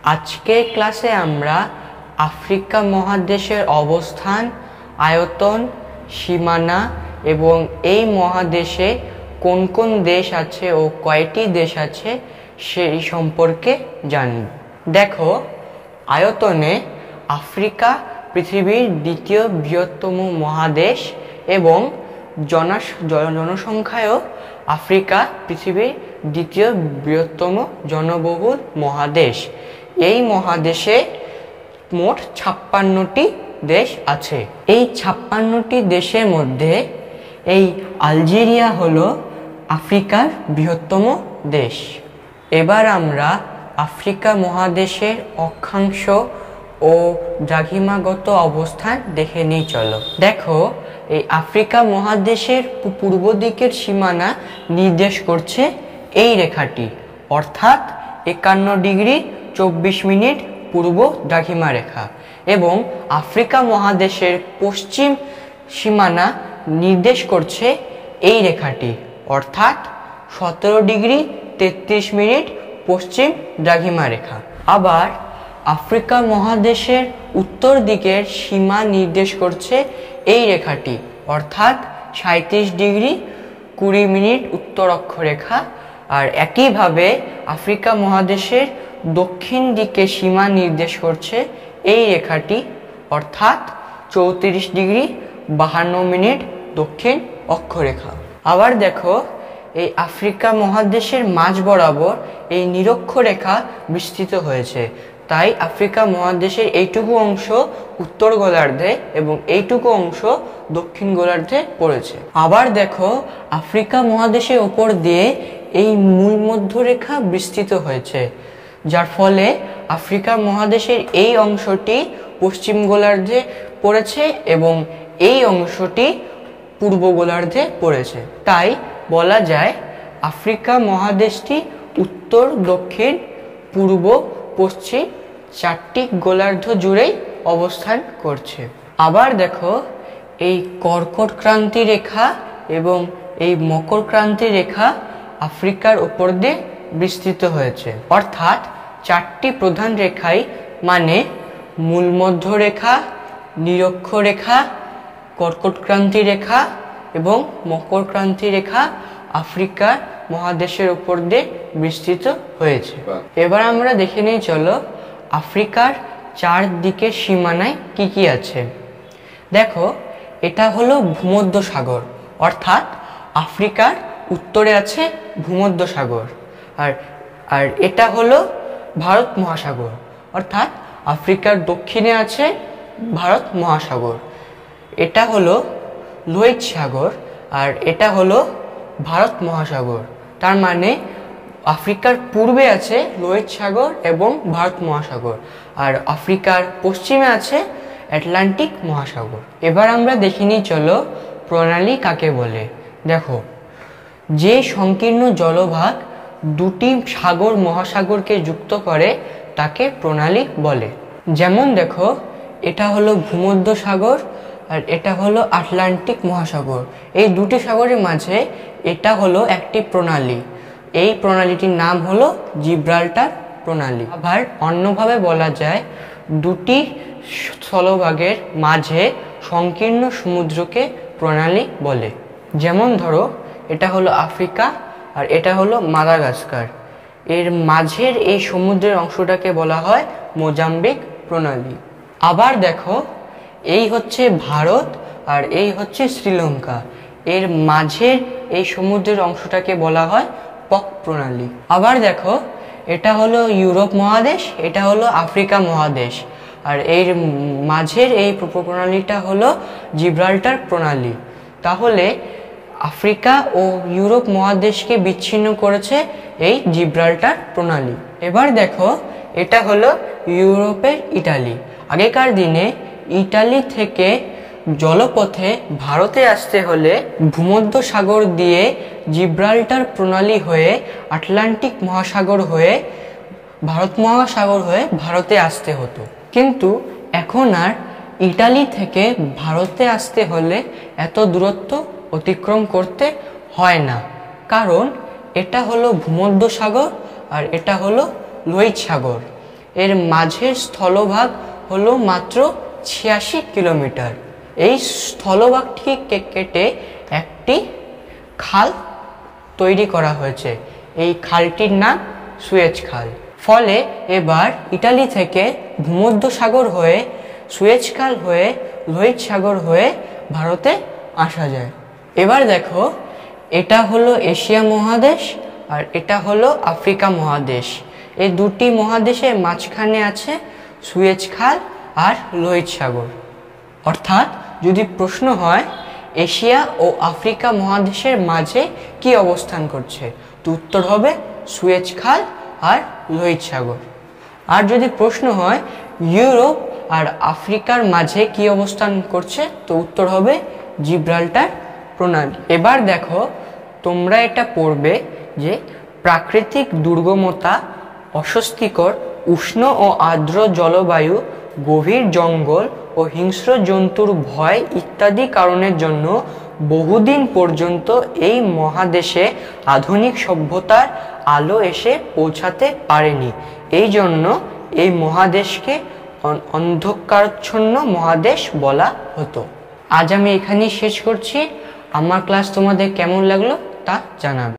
আজকের ক্লাসে আমরা আফ্রিকা মহাদেশের অবস্থান, আয়তন, সীমানা এবং এই মহাদেশে কোন কোন দেশ আছে ও কয়টি দেশ আছে সেই সম্পর্কে জানব। দেখো, আয়তনে আফ্রিকা পৃথিবীর দ্বিতীয় বৃহত্তম মহাদেশ এবং জনসংখ্যায়ও আফ্রিকা পৃথিবীর দ্বিতীয় বৃহত্তম জনবহুল মহাদেশ। এই মহাদেশে মোট 56টি দেশ আছে। এই 56টি দেশের মধ্যে এই আলজেরিয়া হলো আফ্রিকার বৃহত্তম দেশ। এবার আমরা আফ্রিকা মহাদেশের অক্ষাংশ ও দ্রাঘিমাগত অবস্থান দেখে নিই। চলো, দেখো, এই আফ্রিকা মহাদেশের পূর্ব দিকের সীমানা নির্দেশ করছে এই রেখাটি, অর্থাৎ 51 ডিগ্রি 24 মিনিট পূর্ব দ্রাঘিমা রেখা, এবং আফ্রিকা মহাদেশের পশ্চিম সীমানা নির্দেশ করছে এই রেখাটি, অর্থাৎ 17 ডিগ্রি 33 মিনিট পশ্চিম দ্রাঘিমা রেখা। আবার আফ্রিকা মহাদেশের উত্তর দিকের সীমা নির্দেশ করছে এই রেখাটি, অর্থাৎ 37 ডিগ্রি 20 মিনিট উত্তর অক্ষরেখা। আর একইভাবে আফ্রিকা মহাদেশের দক্ষিণ দিকে সীমা নির্দেশ করছে এই রেখাটি, অর্থাৎ 34 ডিগ্রি 52 মিনিট দক্ষিণ অক্ষরেখা। আবার দেখো, এই আফ্রিকা মহাদেশের মাঝ বরাবর এই নিরক্ষরেখা বিস্তৃত হয়েছে, তাই আফ্রিকা মহাদেশের এইটুকু অংশ উত্তর গোলার্ধে এবং এইটুকু অংশ দক্ষিণ গোলার্ধে পড়েছে। আবার দেখো, আফ্রিকা মহাদেশের ওপর দিয়ে এই মূল মধ্যরেখা বিস্তৃত হয়েছে, যার ফলে আফ্রিকা মহাদেশের এই অংশটি পশ্চিম গোলার্ধে পড়েছে এবং এই অংশটি পূর্ব গোলার্ধে পড়েছে। তাই বলা যায় আফ্রিকা মহাদেশটি উত্তর, দক্ষিণ, পূর্ব, পশ্চিম 4টি গোলার্ধ জুড়েই অবস্থান করছে। আবার দেখো, এই কর্কট ক্রান্তি রেখা এবং এই মকর ক্রান্তি রেখা আফ্রিকার উপর দিয়ে বিস্তৃত হয়েছে, অর্থাৎ 4টি প্রধান রেখাই, মানে মূলমধ্য রেখা, নিরক্ষরেখা, কর্কট ক্রান্তি রেখা এবং মকর ক্রান্তি রেখা আফ্রিকা মহাদেশের উপর দিয়ে বিস্তৃত হয়েছে। এবার আমরা দেখে নিই, চলো, আফ্রিকার 4 দিকের সীমানায় কি কি আছে। দেখো, এটা হলো ভূমধ্য সাগর, অর্থাৎ আফ্রিকার উত্তরে আছে ভূমধ্য সাগর। আর এটা হলো ভারত মহাসাগর, অর্থাৎ আফ্রিকার দক্ষিণে আছে ভারত মহাসাগর। এটা হলো লোহিত সাগর, আর এটা হলো ভারত মহাসাগর। তার মানে আফ্রিকার পূর্বে আছে লোহিত সাগর এবং ভারত মহাসাগর, আর আফ্রিকার পশ্চিমে আছে আটলান্টিক মহাসাগর। এবার আমরা দেখে নিই, চলো, প্রণালী কাকে বলে। দেখো, যে সংকীর্ণ জলভাগ দুটি সাগর মহাসাগরকে যুক্ত করে তাকে প্রণালী বলে। যেমন দেখো, এটা হলো ভূমধ্য সাগর আর এটা হলো আটলান্টিক মহাসাগর। এই দুটি সাগরের মাঝে এটা হলো একটি প্রণালী। এই প্রণালীটির নাম হলো জিব্রাল্টার প্রণালী। আবার অন্যভাবে বলা যায়, দুটি স্থলভাগের মাঝে সংকীর্ণ সমুদ্রকে প্রণালী বলে। যেমন ধরো, এটা হলো আফ্রিকা আর এটা হলো মাদাগাস্কার। এর মাঝের এই সমুদ্রের অংশটাকে বলা হয় মোজাম্বিক প্রণালী। আবার দেখো, এই হচ্ছে ভারত আর এই হচ্ছে শ্রীলঙ্কা। এর মাঝের এই সমুদ্রের অংশটাকে বলা হয় পক প্রণালী। আবার দেখো, এটা হলো ইউরোপ মহাদেশ, এটা হলো আফ্রিকা মহাদেশ, আর এর মাঝের এই প্রণালীটা হলো জিব্রাল্টার প্রণালী। তাহলে আফ্রিকা ও ইউরোপ মহাদেশকে বিচ্ছিন্ন করেছে এই জিব্রাল্টার প্রণালী। এবার দেখো, এটা হলো ইউরোপের ইটালি। আগেকার দিনে ইটালি থেকে জলপথে ভারতে আসতে হলে ভূমধ্য সাগর দিয়ে জিব্রাল্টার প্রণালী হয়ে আটলান্টিক মহাসাগর হয়ে ভারত মহাসাগর হয়ে ভারতে আসতে হতো। কিন্তু এখন আর ইটালি থেকে ভারতে আসতে হলে এত দূরত্ব অতিক্রম করতে হয় না, কারণ এটা হলো ভূমধ্য সাগর আর এটা হলো লোহিত সাগর। এর মাঝের স্থলভাগ হলো মাত্র 86 কিলোমিটার। এই স্থলভাগটিকে কেটে একটি খাল তৈরি করা হয়েছে। এই খালটির নাম সুয়েজ খাল। ফলে এবার ইটালি থেকে ভূমধ্যসাগর হয়ে সুয়েজ খাল হয়ে লোহিত সাগর হয়ে ভারতে আসা যায়। এবার দেখো, এটা হলো এশিয়া মহাদেশ আর এটা হলো আফ্রিকা মহাদেশ। এই দুটি মহাদেশের মাঝখানে আছে সুয়েজ খাল আর লোহিত সাগর। অর্থাৎ যদি প্রশ্ন হয় এশিয়া ও আফ্রিকা মহাদেশের মাঝে কি অবস্থান করছে, তো উত্তর হবে সুয়েজ খাল আর লোহিত সাগর। আর যদি প্রশ্ন হয় ইউরোপ আর আফ্রিকার মাঝে কি অবস্থান করছে, তো উত্তর হবে জিব্রাল্টার প্রণালী। এবার দেখো, তোমরা এটা পড়বে যে প্রাকৃতিক দুর্গমতা, অস্বস্তিকর উষ্ণ ও আর্দ্র জলবায়ু, গভীর জঙ্গল ও হিংস্র জন্তুর ভয় ইত্যাদি কারণের জন্য বহুদিন পর্যন্ত এই মহাদেশে আধুনিক সভ্যতার আলো এসে পৌঁছাতে পারেনি। এই জন্য এই মহাদেশকে অন্ধকারাচ্ছন্ন মহাদেশ বলা হতো। আজ আমি এখানেই শেষ করছি। আমার ক্লাস তোমাদের কেমন লাগলো তা জানাবে।